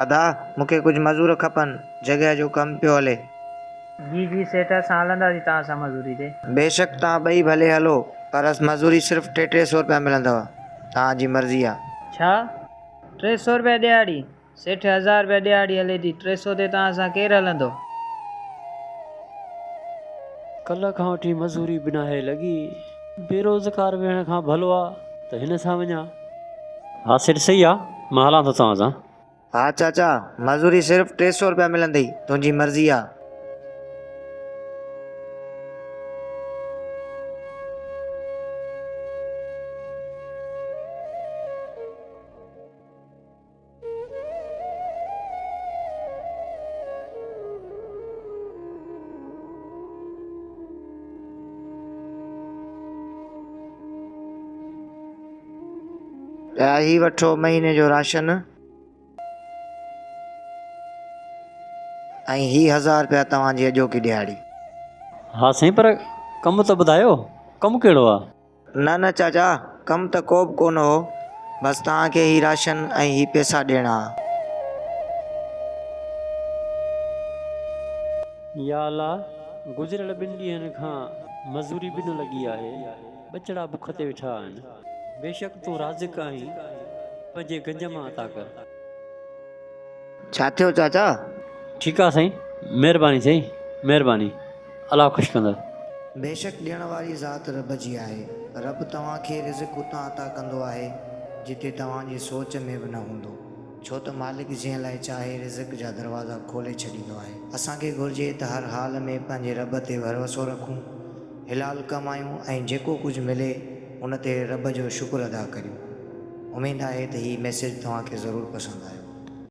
अदा मूंखे कुछ मज़ूर खपनि, जॻह जो कमु पियो हले। जी सेठ, असां हलंदासीं तव्हां सां मज़ूरी ते। बेशक तव्हां ॿई भले हलो, पर मज़ूरी सिर्फ़ु 300 रुपया मिलंदव, तव्हांजी मर्ज़ी आहे। छा 300 रुपया दिहाड़ी? सेठ 1000 रुपया दिहाड़ी हले थी, 300 ते तव्हां सां केरु हलंदो? कल्ह खां वठी मज़ूरी बिना हे लॻी, बेरोज़गार वेहण खां भलो आहे त हिन सां वञा। हा सेठ सही आहे, मां हलां थो तव्हां सां। हा चाचा, मज़ूरी सिर्फ़ु 300 रुपया मिलंदई, तुंहिंजी मर्ज़ी आहे। ही वठो महीने जो राशन, ऐं ही 1000 रुपया तव्हांजी अॼोकी दिहाड़ी। हा साईं, पर कमु त ॿुधायो, कमु कहिड़ो आहे? न चाचा, कमु त को बि कोन हो, बसि तव्हांखे ही राशन ऐं ही पैसा ॾियणा। या अल्लाह, गुज़िरियल 2 ॾींहंनि खां मज़ूरी बि न लॻी आहे, बचड़ा बुख ते वेठा आहिनि। बेशक तूं राज़िक़ आहीं, पंहिंजे गंज मां अता कर। छा थियो चाचा? ठीकु आहे साईं, महिरबानी साईं, महिरबानी, अलाह ख़ुशि कंदड़। बेशक ॾियण वारी ज़ात रब जी आहे। रब तव्हांखे रिज़्क़ उतां अता कंदो आहे जिते तव्हांजी सोच में बि न हूंदो, छो त मालिक जंहिं लाइ चाहे रिज़्क़ जा दरवाज़ा खोले छॾींदो आहे। असांखे घुरिजे त हर हाल में पंहिंजे रब ते भरोसो रखूं, हिलाल कमायूं ऐं जेको कुझु मिले उन ते रब जो शुक्र अदा करियूं। उमेदु आहे त हीउ मैसेज तव्हांखे ज़रूरु पसंदि आयो।